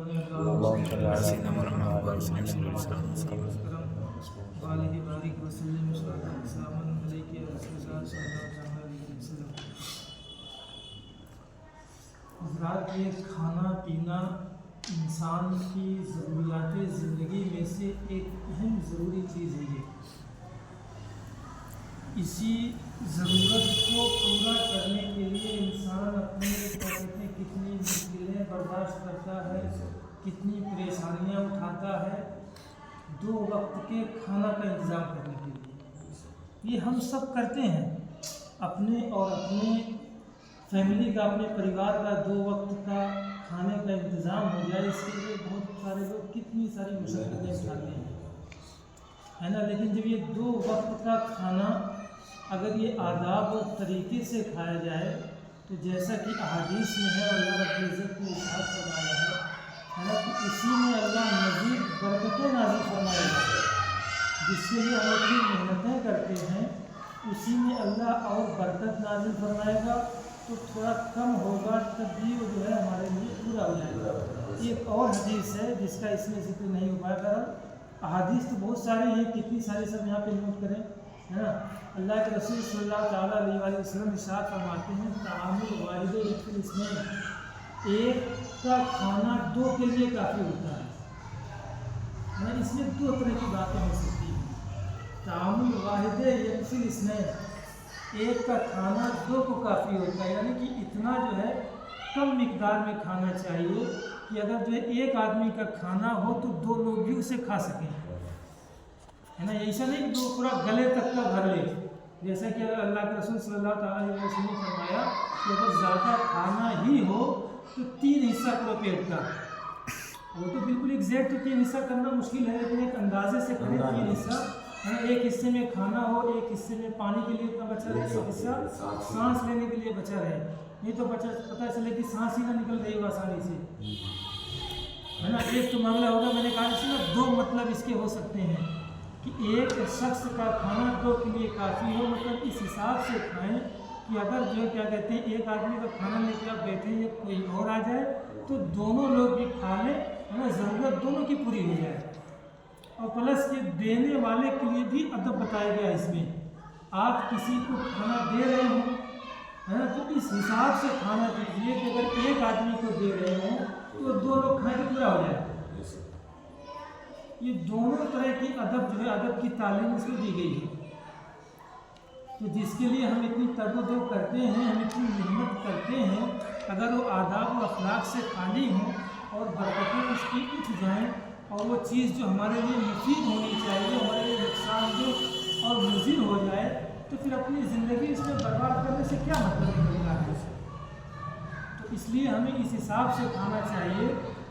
اللهم صل على سيدنا محمد وعلى آله وسلم وعليه بارك وسلم والسلام عليك يا رسول الله صلى الله عليه وسلم. حضرات، یہ کھانا پینا انسان کی ضروریات زندگی میں سے ایک اہم ضروری چیز ہے. اسی ضرورت کو پورا کرنے کے لیے انسان اپنے کتنی مشکلیں برداشت کرتا ہے، کتنی پریشانیاں اٹھاتا ہے 2 وقت کے کھانا کا انتظام کرنے کے لیے. یہ ہم سب کرتے ہیں. اپنے اور اپنے فیملی کا، اپنے پریوار کا 2 وقت کا کھانے کا انتظام ہو جائے، اس کے لیے بہت سارے لوگ کتنی ساری مشکلیں اٹھاتے ہیں، ہے نا. لیکن جب یہ 2 وقت کا کھانا اگر یہ آداب اور طریقے سے کھایا جائے تو جیسا کہ احادیث میں ہے، اللہ رب العزت نے ارشاد فرمایا ہے کہ اسی میں اللہ مزید برکتیں نازل فرمائے گا. جس کے لیے ہم اپنی محنتیں کرتے ہیں اسی میں اللہ اور برکت نازل فرمائے گا. تو تھوڑا کم ہوگا تب بھی وہ جو ہے ہمارے لیے پورا ہو جائے گا. ایک اور حدیث ہے جس کا اس میں ذکر نہیں ہو پایا گا. احادیث تو بہت سارے ہیں، کتنی سارے سب یہاں پہ نوٹ کریں، ہے نا. اللہ کے رسول صلی اللہ تعالیٰ علیہ وسلم ارشاد فرماتے ہیں طعام الواحد یکفی الاثنین، ایک کا کھانا 2 کے لیے کافی ہوتا ہے. اس میں 2 طرح کی باتیں ہو سکتی ہیں. طعام الواحد یکفی الاثنین، ایک کا کھانا 2 کو کافی ہوتا ہے، یعنی کہ اتنا جو ہے کم مقدار میں کھانا چاہیے کہ اگر جو ہے ایک آدمی کا کھانا ہو تو 2 لوگ بھی اسے کھا سکیں، ہے نا. ایسا نہیں کہ 2 پورا گلے تک کا بھر لے. جیسا کہ اگر اللہ کے رسول صلی اللہ تعالیٰ علیہ وسلم نے فرمایا کہ اگر زیادہ کھانا ہی ہو تو 3 حصہ کرو پیٹ کا. وہ تو بالکل ایگزیکٹ 3 حصہ کرنا مشکل ہے، لیکن ایک اندازے سے کریں 3 حصہ. ایک حصے میں کھانا ہو، ایک حصے میں پانی کے لیے اتنا بچا رہے، ایک حصہ سانس لینے کے لیے بچا رہے. نہیں تو پتہ چلے کہ سانس ہی نہ نکل رہی ہو آسانی سے، ہے نا. ایک تو معاملہ ہوگا. میں نے کہا اس میں 2 مطلب اس کے ہو سکتے ہیں کہ ایک شخص کا کھانا 2 کے لیے کافی ہو. مطلب اس حساب سے کھائیں کہ اگر جو کیا کہتے ہیں ایک آدمی کا کھانا لے کے آپ بیٹھے یا کوئی اور آ جائے تو دونوں لوگ بھی کھا لیں، ہے نا. ضرورت دونوں کی پوری ہو جائے. اور پلس یہ دینے والے کے لیے بھی ادب بتایا گیا اس میں. آپ کسی کو کھانا دے رہے ہوں، ہے نا، تو اس حساب سے کھانا دیجیے کہ اگر ایک آدمی کو دے رہے ہوں تو 2 لوگ کھائیں تو پورا ہو جائے. یہ دونوں طرح کی ادب جو ہے، ادب کی تعلیم اس کو دی گئی ہے. تو جس کے لیے ہم اتنی ترغیب کرتے ہیں، ہم اتنی محنت کرتے ہیں، اگر وہ آداب و اخلاق سے خالی ہوں اور برکتیں اس کی اٹھ جائیں اور وہ چیز جو ہمارے لیے مفید ہونی چاہیے ہمارے لیے نقصان دہ اور مضر ہو جائے تو پھر اپنی زندگی اس میں برباد کرنے سے کیا مطلب نکلنا ہے. تو اس لیے ہمیں اس حساب سے کھانا چاہیے،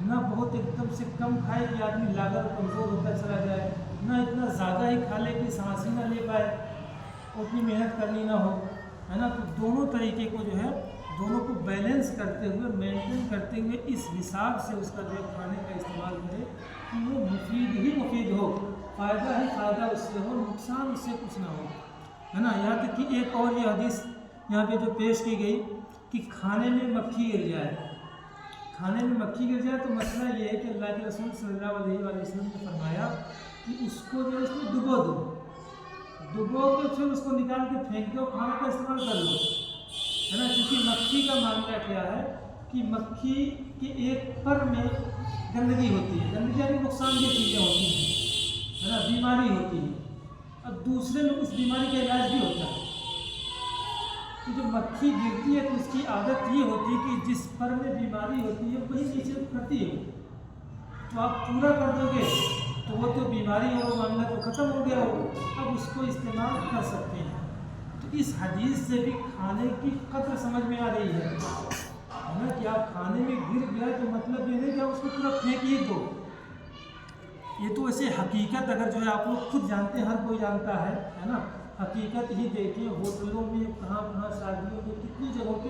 نہ بہت ایک دم سے کم کھائے کہ آدمی لاغر کمزور ہوتا چلا جائے، نہ اتنا زیادہ ہی کھا لے کہ سانس ہی نہ لے پائے، اتنی محنت کرنی نہ ہو، ہے نا. تو دونوں طریقے کو جو ہے، دونوں کو بیلنس کرتے ہوئے، مینٹین کرتے ہوئے اس حساب سے اس کا جو کھانے کا استعمال کرے کہ وہ مفید ہی مفید ہو، فائدہ ہی فائدہ اس سے ہو، نقصان اس سے کچھ نہ ہو، ہے نا. یہاں تک کہ ایک اور یہ حدیث یہاں پہ جو پیش کی گئی کہ کھانے میں مکھی گر جائے. کھانے میں مکھی گر جائے تو مسئلہ یہ ہے کہ اللہ کے رسول صلی اللہ علیہ وسلم نے فرمایا کہ اس کو جو ہے اس کو ڈبو کے پھر اس کو نکال کے پھینک دو، کھانے کا استعمال کر لو، ہے نا. کیونکہ مکھی کا معاملہ کیا ہے کہ مکھی کے ایک پر میں گندگی ہوتی ہے، گندگی یعنی نقصان دہ چیزیں ہوتی ہیں، ہے نا، بیماری ہوتی ہے. اب دوسرے میں اس بیماری کا علاج بھی ہوتا ہے. تو جب مکھی گرتی ہے تو اس کی عادت یہ ہوتی ہے کہ جس پر میں بیماری ہوتی ہے وہی نیچے کرتی ہے. تو آپ پورا کر دو گے تو وہ تو بیماری اور معاملہ تو ختم ہو گیا ہو، اب اس کو استعمال کر سکتے ہیں. تو اس حدیث سے بھی کھانے کی قدر سمجھ میں آ رہی ہے نا کہ آپ کھانے میں گر گیا تو مطلب یہ نہیں کہ آپ اس کو پورا پھینک ہی دو. یہ تو ایسے حقیقت اگر جو ہے آپ لوگ خود جانتے ہیں، ہر کوئی جانتا ہے نا. حقیقت ہی دیکھیں، ہوٹلوں میں کہاں شادیوں میں کتنی جگہوں پہ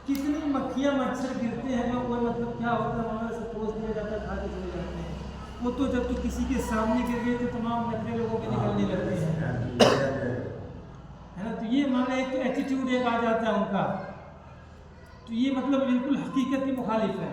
کتنی مکھیاں مچھر گرتے ہیں. کوئی مطلب کیا ہوتا ہے، وہاں سے پوچھ دیا جاتا ہے، کھا کے چلے جاتے ہیں. وہ تو جب تو کسی کے سامنے گر گئے تو تمام نخرے لوگوں کے نکلنے لگتے ہیں، ہے نا. تو یہ مانا ایک تو ایٹیٹیوڈ ایک آ جاتا ہے ان کا. تو یہ مطلب بالکل حقیقت کی مخالف ہے.